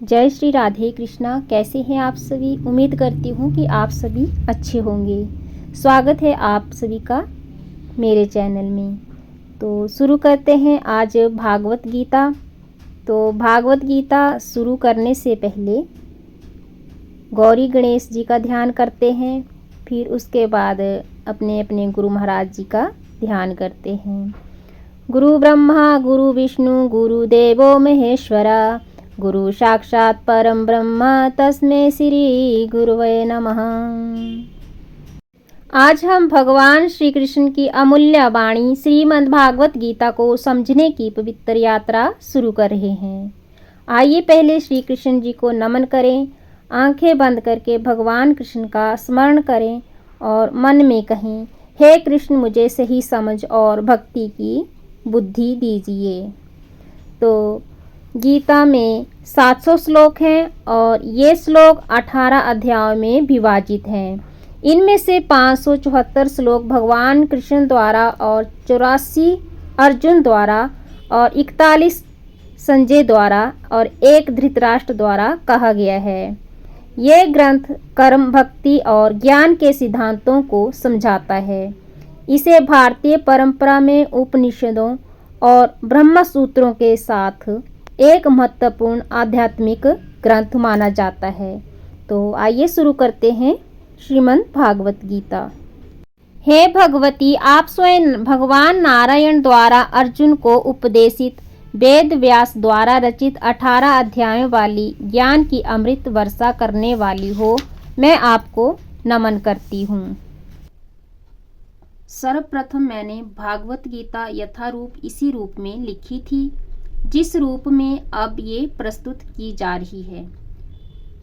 जय श्री राधे कृष्णा। कैसे हैं आप सभी? उम्मीद करती हूँ कि आप सभी अच्छे होंगे। स्वागत है आप सभी का मेरे चैनल में। तो शुरू करते हैं आज भागवत गीता। तो भागवत गीता शुरू करने से पहले गौरी गणेश जी का ध्यान करते हैं, फिर उसके बाद अपने अपने गुरु महाराज जी का ध्यान करते हैं। गुरु ब्रह्मा गुरु विष्णु गुरुदेवो महेश्वरा, गुरु साक्षात् परम ब्रह्म तस्मै श्री गुरुवे नमः। आज हम भगवान श्री कृष्ण की अमूल्य वाणी श्रीमद् भागवत गीता को समझने की पवित्र यात्रा शुरू कर रहे हैं। आइए पहले श्री कृष्ण जी को नमन करें। आंखें बंद करके भगवान कृष्ण का स्मरण करें और मन में कहें, हे कृष्ण मुझे सही समझ और भक्ति की बुद्धि दीजिए। तो गीता में 700 श्लोक हैं और ये श्लोक 18 अध्यायों में विभाजित हैं। इनमें से 574 श्लोक भगवान कृष्ण द्वारा और 84 अर्जुन द्वारा और 41 संजय द्वारा और 1 धृतराष्ट्र द्वारा कहा गया है। ये ग्रंथ कर्म, भक्ति और ज्ञान के सिद्धांतों को समझाता है। इसे भारतीय परंपरा में उपनिषदों और ब्रह्म सूत्रों के साथ एक महत्वपूर्ण आध्यात्मिक ग्रंथ माना जाता है। तो आइए शुरू करते हैं श्रीमद् भागवत गीता। हे भगवती, आप स्वयं भगवान नारायण द्वारा अर्जुन को उपदेशित वेद व्यास द्वारा रचित 18 अध्यायों वाली ज्ञान की अमृत वर्षा करने वाली हो। मैं आपको नमन करती हूँ। सर्वप्रथम मैंने भागवत गीता यथारूप इसी रूप में लिखी थी जिस रूप में अब ये प्रस्तुत की जा रही है।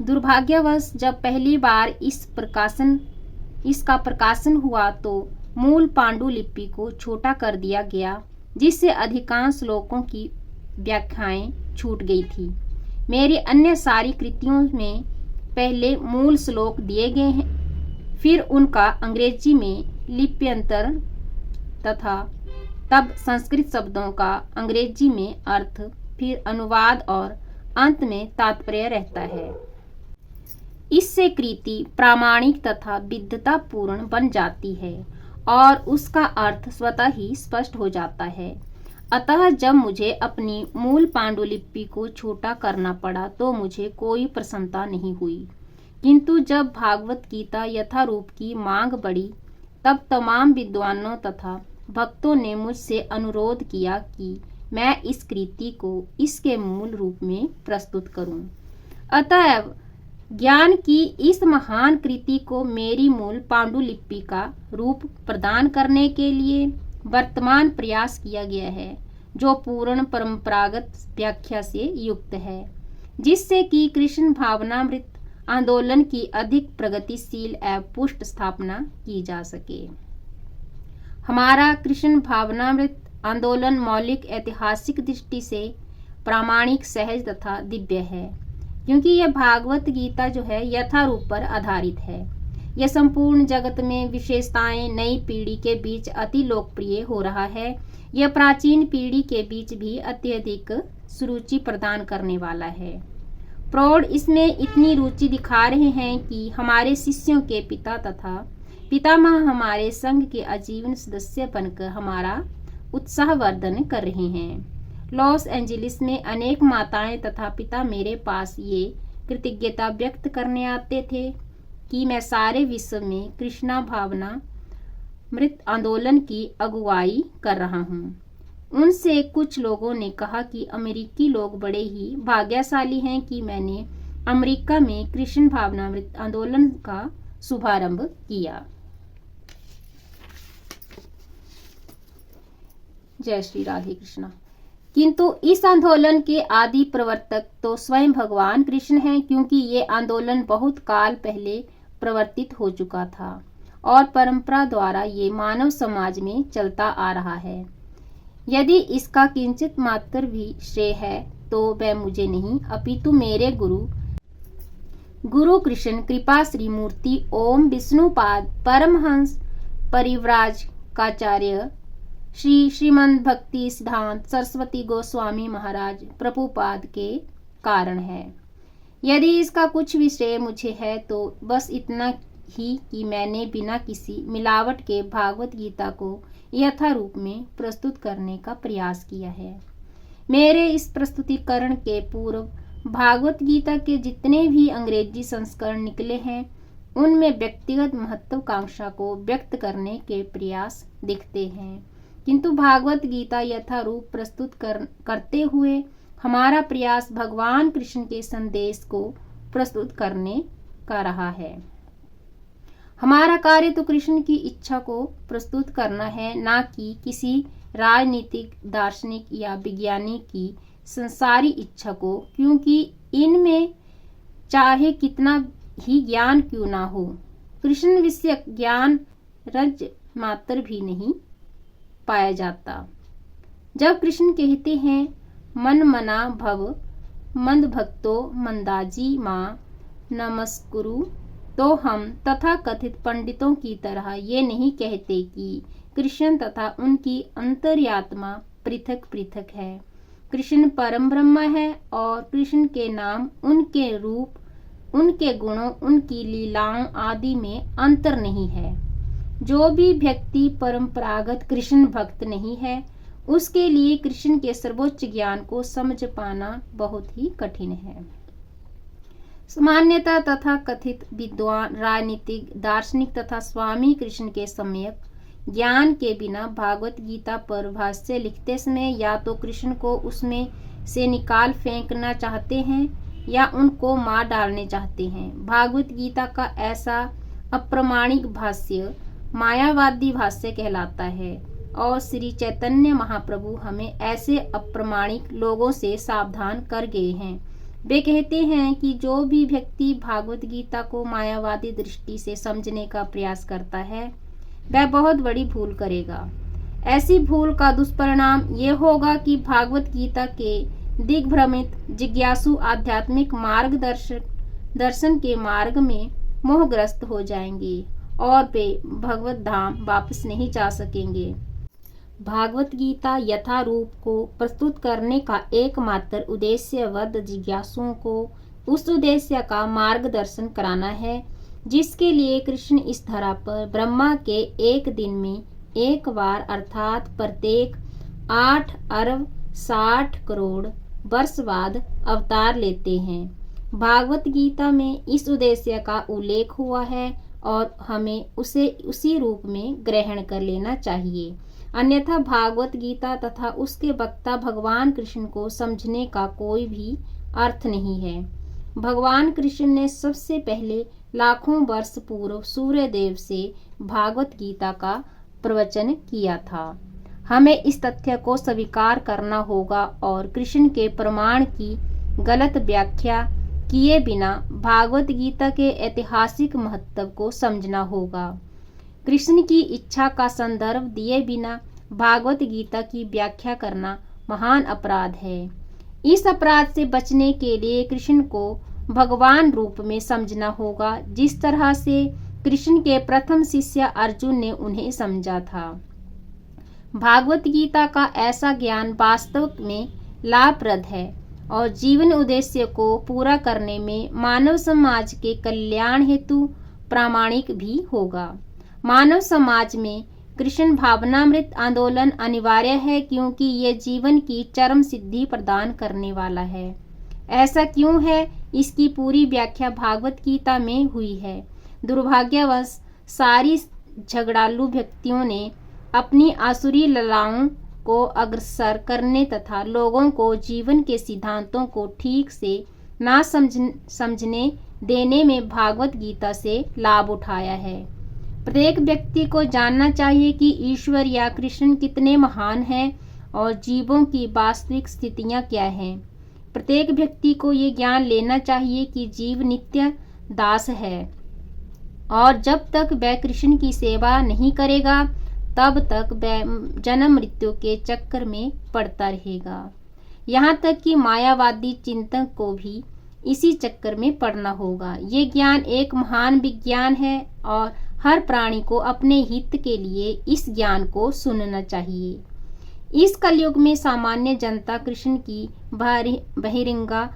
दुर्भाग्यवश जब पहली बार इसका प्रकाशन हुआ तो मूल पांडुलिपि को छोटा कर दिया गया, जिससे अधिकांश श्लोकों की व्याख्याएं छूट गई थी। मेरी अन्य सारी कृतियों में पहले मूल श्लोक दिए गए हैं, फिर उनका अंग्रेजी में लिप्यंतर तथा तब संस्कृत शब्दों का अंग्रेजी में अर्थ, फिर अनुवाद और अंत में तात्पर्य रहता है। इससे कृति प्रामाणिक तथा विद्वतापूर्ण बन जाती है और उसका अर्थ स्वतः ही स्पष्ट हो जाता है। अतः जब मुझे अपनी मूल पांडुलिपि को छोटा करना पड़ा तो मुझे कोई प्रसन्नता नहीं हुई, किंतु जब भागवत गीता यथारूप की मांग बढ़ी तब तमाम विद्वानों तथा भक्तों ने मुझसे अनुरोध किया कि मैं इस कृति को इसके मूल रूप में प्रस्तुत करूं। अतएव ज्ञान की इस महान कृति को मेरी मूल पांडुलिपि का रूप प्रदान करने के लिए वर्तमान प्रयास किया गया है, जो पूर्ण परंपरागत व्याख्या से युक्त है, जिससे कि कृष्ण भावनामृत आंदोलन की अधिक प्रगतिशील एवं पुष्ट स्थापना की जा सके। हमारा कृष्ण भावनामृत आंदोलन मौलिक ऐतिहासिक दृष्टि से प्रामाणिक, सहज तथा दिव्य है, क्योंकि यह भागवत गीता जो है यथारूप पर आधारित है। यह संपूर्ण जगत में विशेषताएं नई पीढ़ी के बीच अति लोकप्रिय हो रहा है। यह प्राचीन पीढ़ी के बीच भी अत्यधिक सुरुचि प्रदान करने वाला है। प्रौढ़ इसमें इतनी रुचि दिखा रहे हैं कि हमारे शिष्यों के पिता तथा पितामह हमारे संघ के आजीवन सदस्य बनकर हमारा उत्साहवर्धन कर रहे हैं। लॉस एंजलिस में अनेक माताएं तथा पिता मेरे पास ये कृतज्ञता व्यक्त करने आते थे कि मैं सारे विश्व में कृष्णा भावना मृत आंदोलन की अगुवाई कर रहा हूँ। उनसे कुछ लोगों ने कहा कि अमेरिकी लोग बड़े ही भाग्यशाली हैं कि मैंने अमेरिका में कृष्ण भावनामृत आंदोलन का शुभारंभ किया। जय श्री राधे कृष्णा। किंतु इस आंदोलन के आदि प्रवर्तक तो स्वयं भगवान कृष्ण हैं, क्योंकि ये आंदोलन बहुत काल पहले प्रवर्तित हो चुका था और परंपरा द्वारा ये मानव समाज में चलता आ रहा है। यदि इसका किंचित मात्र भी श्रेय है तो वह मुझे नहीं, अपितु मेरे गुरु कृष्ण कृपा श्री मूर्ति ओम विष्णुपाद परमहंस परिव्राजकाचार्य श्री श्रीमद् भक्ति सिद्धांत सरस्वती गोस्वामी महाराज प्रभुपाद के कारण है। यदि इसका कुछ भी श्रेय मुझे है तो बस इतना ही कि मैंने बिना किसी मिलावट के भागवत गीता को यथारूप में प्रस्तुत करने का प्रयास किया है। मेरे इस प्रस्तुतिकरण के पूर्व भागवत गीता के जितने भी अंग्रेजी संस्करण निकले हैं उनमें व्यक्तिगत महत्वाकांक्षा को व्यक्त करने के प्रयास दिखते हैं, किंतु भागवत गीता यथारूप प्रस्तुत करते हुए हमारा प्रयास भगवान कृष्ण के संदेश को प्रस्तुत करने का रहा है। हमारा कार्य तो कृष्ण की इच्छा को प्रस्तुत करना है, ना कि किसी राजनीतिक, दार्शनिक या विज्ञानी की संसारी इच्छा को, क्योंकि इनमें चाहे कितना ही ज्ञान क्यों ना हो, कृष्ण विषयक ज्ञान रज मात्र भी नहीं पाया जाता। जब कृष्ण कहते हैं मन मना भव मंद भक्तो मंदाजी माँ नमस्कुरु, तो हम तथा कथित पंडितों की तरह ये नहीं कहते कि कृष्ण तथा उनकी अंतर्यात्मा पृथक पृथक है। कृष्ण परम ब्रह्म है और कृष्ण के नाम, उनके रूप, उनके गुणों, उनकी लीलाओं आदि में अंतर नहीं है। जो भी व्यक्ति परंपरागत कृष्ण भक्त नहीं है उसके लिए कृष्ण के सर्वोच्च ज्ञान को समझ पाना बहुत ही कठिन है। सामान्यतः तथा कथित विद्वान, राजनीतिक, दार्शनिक तथा स्वामी कृष्ण के सम्यक ज्ञान के बिना भागवत गीता पर भाष्य लिखते समय या तो कृष्ण को उसमें से निकाल फेंकना चाहते हैं या उनको मार डालने चाहते हैं। भागवत गीता का ऐसा अप्रमाणिक भाष्य मायावादी भाष्य कहलाता है और श्री चैतन्य महाप्रभु हमें ऐसे अप्रमाणिक लोगों से सावधान कर गए हैं। वे कहते हैं कि जो भी व्यक्ति भागवत गीता को मायावादी दृष्टि से समझने का प्रयास करता है वह बहुत बड़ी भूल करेगा। ऐसी भूल का दुष्परिणाम ये होगा कि भागवत गीता के दिग्भ्रमित जिज्ञासु आध्यात्मिक दर्शन के मार्ग में मोहग्रस्त हो जाएंगे और वे भगवत धाम वापस नहीं जा सकेंगे। भागवत गीता यथारूप को प्रस्तुत करने का एकमात्र उद्देश्य वध जिज्ञासुओं को उस उद्देश्य का मार्गदर्शन कराना है जिसके लिए कृष्ण इस धरा पर ब्रह्मा के एक दिन में एक बार अर्थात प्रत्येक 8 अरब 60 करोड़ वर्ष बाद अवतार लेते हैं। भागवत गीता में इस उद्देश्य का उल्लेख हुआ है और हमें उसे उसी रूप में ग्रहण कर लेना चाहिए, अन्यथा भागवत गीता तथा उसके वक्ता भगवान कृष्ण को समझने का कोई भी अर्थ नहीं है। भगवान कृष्ण ने सबसे पहले लाखों वर्ष पूर्व सूर्यदेव से भागवत गीता का प्रवचन किया था। हमें इस तथ्य को स्वीकार करना होगा और कृष्ण के प्रमाण की गलत व्याख्या किए बिना भागवत गीता के ऐतिहासिक महत्व को समझना होगा। कृष्ण की इच्छा का संदर्भ दिए बिना भागवत गीता की व्याख्या करना महान अपराध है। इस अपराध से बचने के लिए कृष्ण को भगवान रूप में समझना होगा, जिस तरह से कृष्ण के प्रथम शिष्य अर्जुन ने उन्हें समझा था। भागवत गीता का ऐसा ज्ञान वास्तव में लाभप्रद है और जीवन उद्देश्य को पूरा करने में मानव समाज के कल्याण हेतु प्रामाणिक भी होगा। मानव समाज में कृष्ण भावनामृत आंदोलन अनिवार्य है क्योंकि ये जीवन की चरम सिद्धि प्रदान करने वाला है। ऐसा क्यों है, इसकी पूरी व्याख्या भागवत गीता में हुई है। दुर्भाग्यवश सारी झगड़ालू व्यक्तियों ने अपनी आसुरी ललाओं को अग्रसर करने तथा लोगों को जीवन के सिद्धांतों को ठीक से ना समझने देने में भागवत गीता से लाभ उठाया है। प्रत्येक व्यक्ति को जानना चाहिए कि ईश्वर या कृष्ण कितने महान हैं और जीवों की वास्तविक स्थितियां क्या हैं। प्रत्येक व्यक्ति को ये ज्ञान लेना चाहिए कि जीव नित्य दास है और जब तक वह कृष्ण की सेवा नहीं करेगा तब तक वह जन्म मृत्यु के चक्कर में पड़ता रहेगा। यहाँ तक कि मायावादी चिंतक को भी इसी चक्कर में पड़ना होगा। ये ज्ञान एक महान विज्ञान है और हर प्राणी को अपने हित के लिए इस ज्ञान को सुनना चाहिए। इस कलयुग में सामान्य जनता कृष्ण की बहिरंगा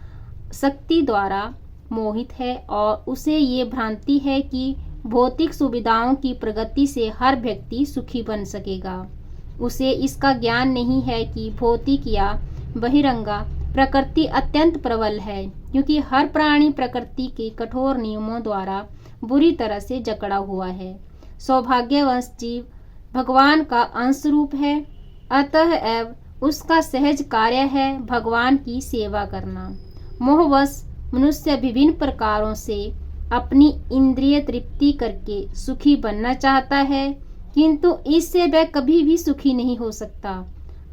शक्ति द्वारा मोहित है और उसे ये भ्रांति है कि भौतिक सुविधाओं की प्रगति से हर व्यक्ति सुखी बन सकेगा। उसे इसका ज्ञान नहीं है कि भौतिक या बहिरंगा प्रकृति अत्यंत प्रबल है, क्योंकि हर प्राणी प्रकृति के कठोर नियमों द्वारा बुरी तरह से जकड़ा हुआ है। सौभाग्यवश जीव भगवान का अंश रूप है, अतएव उसका सहज कार्य है भगवान की सेवा करना। मोहवश मनुष्य विभिन्न प्रकारों से अपनी इंद्रिय तृप्ति करके सुखी बनना चाहता है, किंतु इससे वह कभी भी सुखी नहीं हो सकता।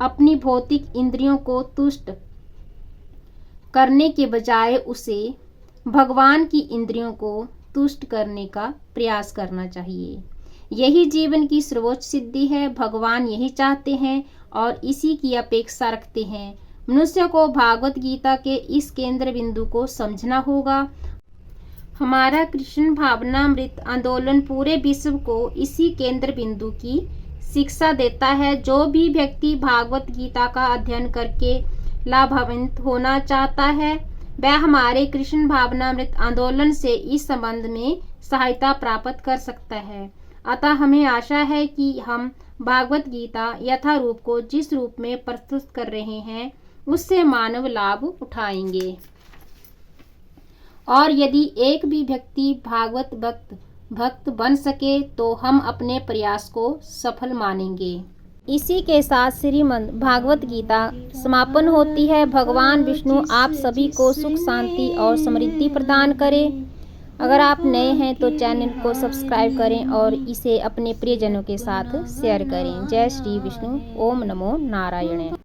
अपनी भौतिक इंद्रियों को तुष्ट करने के बजाय उसे भगवान की इंद्रियों को तुष्ट करने का प्रयास करना चाहिए। यही जीवन की सर्वोच्च सिद्धि है। भगवान यही चाहते हैं और इसी की अपेक्षा रखते हैं। मनुष्य को भागवत गीता के इस केंद्र बिंदु को समझना होगा। हमारा कृष्ण भावनामृत आंदोलन पूरे विश्व को इसी केंद्र बिंदु की शिक्षा देता है। जो भी व्यक्ति भागवत गीता का अध्ययन करके लाभान्वित होना चाहता है, वह हमारे कृष्ण भावनामृत आंदोलन से इस संबंध में सहायता प्राप्त कर सकता है। अतः हमें आशा है कि हम भागवत गीता यथारूप को जिस रूप में प्रस्तुत कर रहे हैं उससे मानव लाभ उठाएंगे, और यदि एक भी व्यक्ति भागवत भक्त बन सके तो हम अपने प्रयास को सफल मानेंगे। इसी के साथ श्रीमद् भागवत गीता समापन होती है। भगवान विष्णु आप सभी को सुख शांति और समृद्धि प्रदान करें। अगर आप नए हैं तो चैनल को सब्सक्राइब करें और इसे अपने प्रियजनों के साथ शेयर करें। जय श्री विष्णु। ओम नमो नारायण।